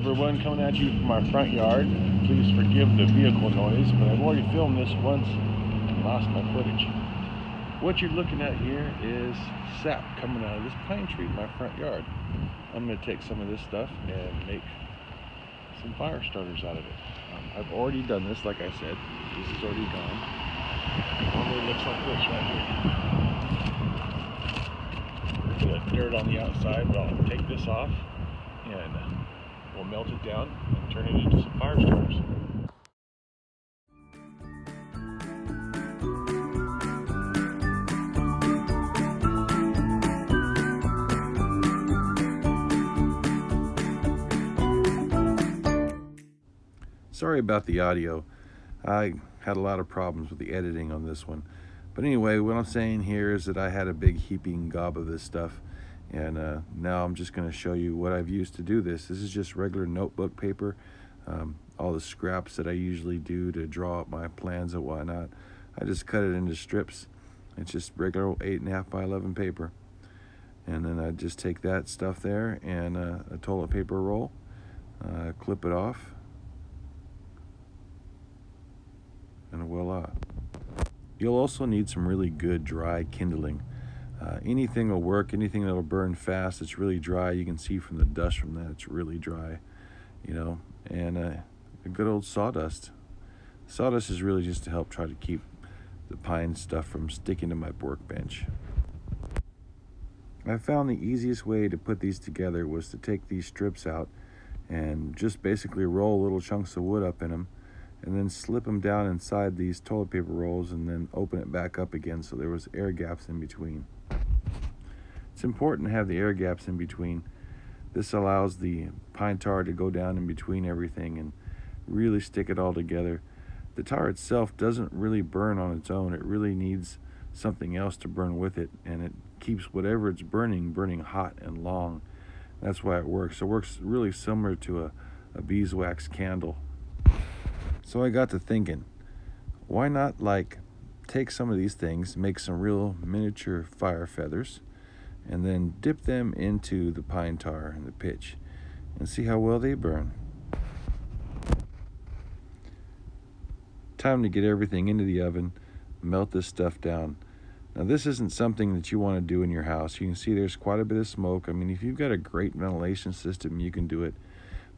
number one coming at you from my front yard. Please forgive the vehicle noise, but I've already filmed this once and lost my footage. What you're looking at here is sap coming out of this pine tree in my front yard. I'm going to take some of this stuff and make some fire starters out of it. I've already done this, like I said. This is already gone. It normally looks like this right here. A bit of dirt on the outside, but I'll take this off and we'll melt it down and turn it into some fire starters. Sorry about the audio. I had a lot of problems with the editing on this one. But anyway, what I'm saying here is that I had a big heaping gob of this stuff. And now I'm just going to show you what I've used to do this. This is just regular notebook paper. All the scraps that I usually do to draw up my plans and whatnot. I just cut it into strips. It's just regular 8.5 by 11 paper. And then I just take that stuff there and a toilet paper roll. Clip it off. And voila. You'll also need some really good dry kindling. Anything will work, anything that'll burn fast, it's really dry. You can see from the dust from that, it's really dry, you know. And a good old sawdust. Sawdust is really just to help try to keep the pine stuff from sticking to my workbench. I found the easiest way to put these together was to take these strips out and just basically roll little chunks of wood up in them, and then slip them down inside these toilet paper rolls and then open it back up again so there was air gaps in between. It's important to have the air gaps in between. This allows the pine tar to go down in between everything and really stick it all together. The tar itself doesn't really burn on its own. It really needs something else to burn with it, and it keeps whatever it's burning hot and long. That's why it works. It works really similar to a beeswax candle. So I got to thinking, why not take some of these things, make some real miniature fire feathers, and then dip them into the pine tar and the pitch and see how well they burn. Time to get everything into the oven, melt this stuff down. Now this isn't something that you want to do in your house. You can see there's quite a bit of smoke. I mean, if you've got a great ventilation system, you can do it,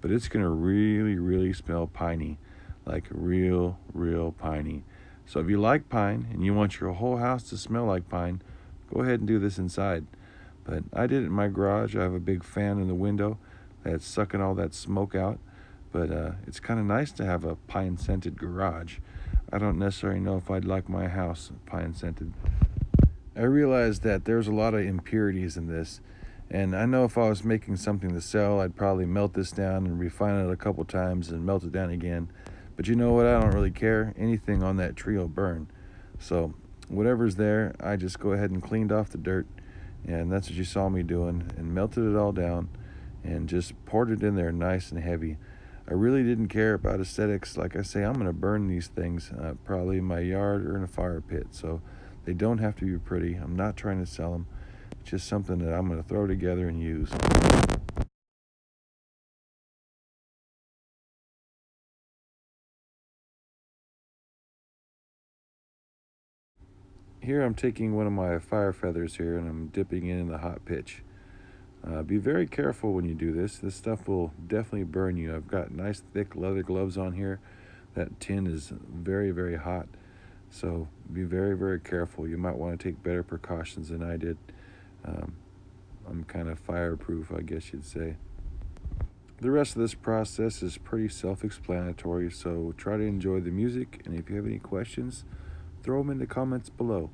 but it's going to really smell piney. Like real piney. So if you like pine and you want your whole house to smell like pine, go ahead and do this inside. But I did it in my garage. I have a big fan in the window that's sucking all that smoke out. But it's kind of nice to have a pine scented garage. I don't necessarily know if I'd like my house pine scented. I realized that there's a lot of impurities in this. And I know if I was making something to sell, I'd probably melt this down and refine it a couple times and melt it down again. But you know what? I don't really care. Anything on that tree will burn. So whatever's there, I just go ahead and cleaned off the dirt. And that's what you saw me doing. And melted it all down. And just poured it in there nice and heavy. I really didn't care about aesthetics. Like I say, I'm going to burn these things probably in my yard or in a fire pit. So they don't have to be pretty. I'm not trying to sell them. It's just something that I'm going to throw together and use. Here I'm taking one of my fire feathers here and I'm dipping it in the hot pitch. Be very careful when you do this. This stuff will definitely burn you. I've got nice thick leather gloves on here. That tin is very hot. So be very careful. You might want to take better precautions than I did. I'm kind of fireproof, I guess you'd say. The rest of this process is pretty self-explanatory, so try to enjoy the music, and if you have any questions, throw them in the comments below.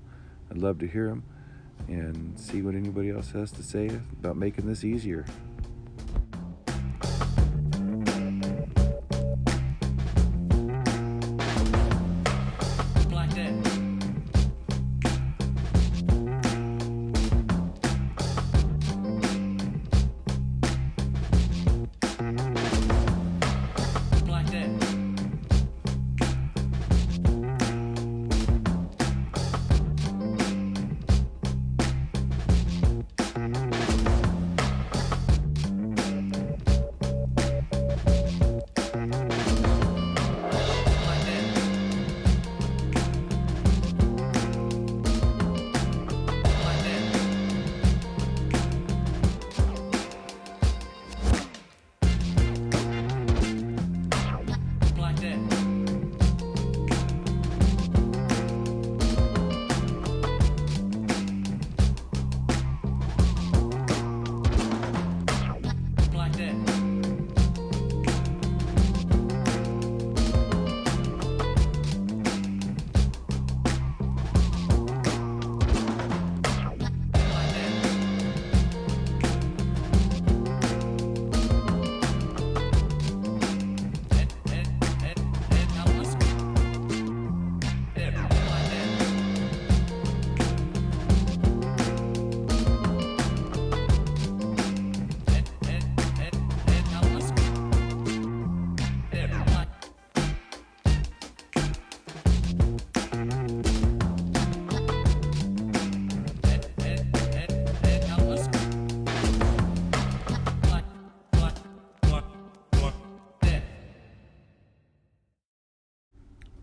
I'd love to hear them and see what anybody else has to say about making this easier.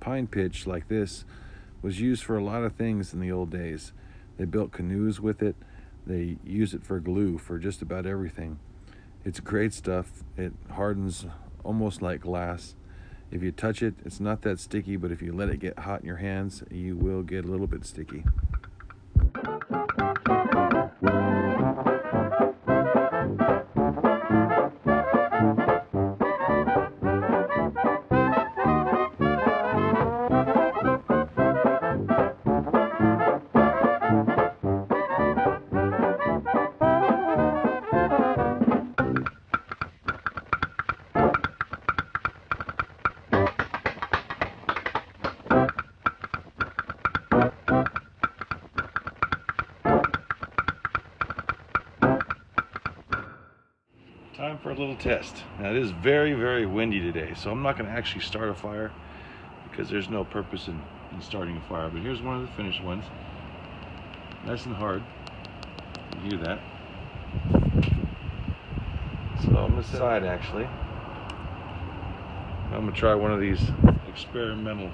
pine pitch like this was used for a lot of things in the old days. They built canoes with it. They use it for glue for just about everything. It's great stuff. It hardens almost like glass. If you touch it, it's not that sticky, but if you let it get hot in your hands, you will get a little bit sticky. Time for a little test. Now it is very, very windy today, so I'm not going to actually start a fire because there's no purpose in starting a fire. But here's one of the finished ones. Nice and hard. You hear that? So on this side, actually, I'm going to try one of these experimental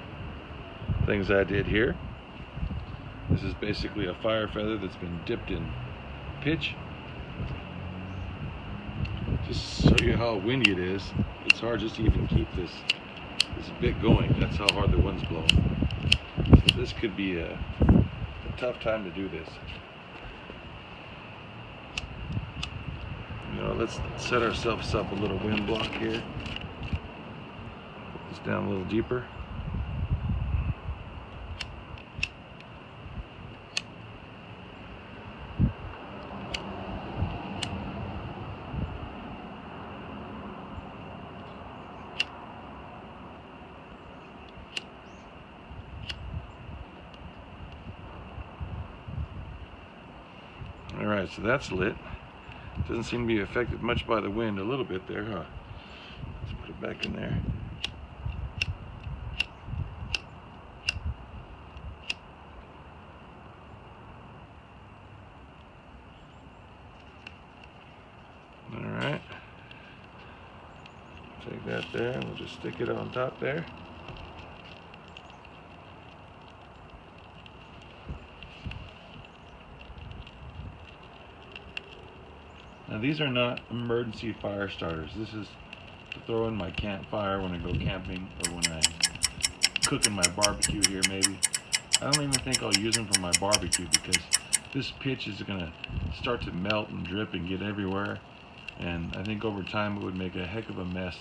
things I did here. This is basically a fire feather that's been dipped in pitch. Just to show you how windy it is, it's hard just to even keep this bit going. That's how hard the wind's blowing. So this could be a tough time to do this. You know, let's set ourselves up a little wind block here. Put this down a little deeper. Alright, so that's lit. Doesn't seem to be affected much by the wind. A little bit there, huh? Let's put it back in there. Alright. Take that there and we'll just stick it on top there. Now these are not emergency fire starters. This is to throw in my campfire when I go camping or when I'm cooking my barbecue here maybe. I don't even think I'll use them for my barbecue because this pitch is going to start to melt and drip and get everywhere. And I think over time it would make a heck of a mess,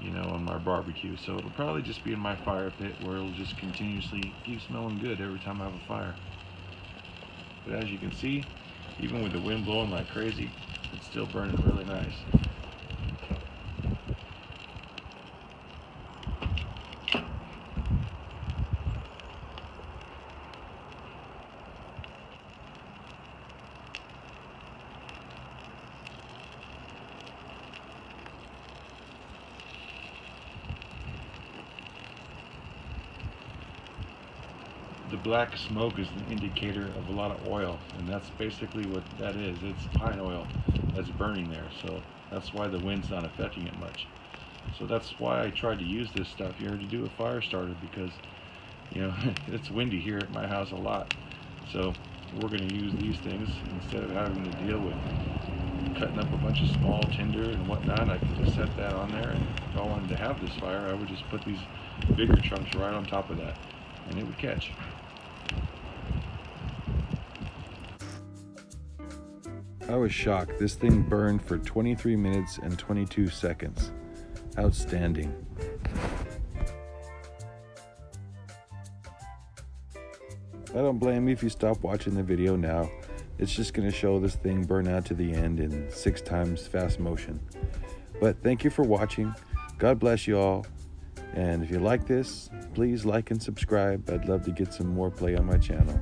you know, on my barbecue. So it'll probably just be in my fire pit where it'll just continuously keep smelling good every time I have a fire. But as you can see, even with the wind blowing like crazy, it's still burning really nice. The black smoke is an indicator of a lot of oil, and that's basically what that is. It's pine oil that's burning there, so that's why the wind's not affecting it much. So that's why I tried to use this stuff here to do a fire starter, because you know it's windy here at my house a lot. So we're going to use these things instead of having to deal with cutting up a bunch of small tinder and whatnot. I could just set that on there, and if I wanted to have this fire, I would just put these bigger chunks right on top of that, and it would catch. I was shocked. This thing burned for 23 minutes and 22 seconds. Outstanding. I don't blame you if you stop watching the video now. It's just going to show this thing burn out to the end in 6 times fast motion. But thank you for watching. God bless you all. And if you like this, please like and subscribe. I'd love to get some more play on my channel.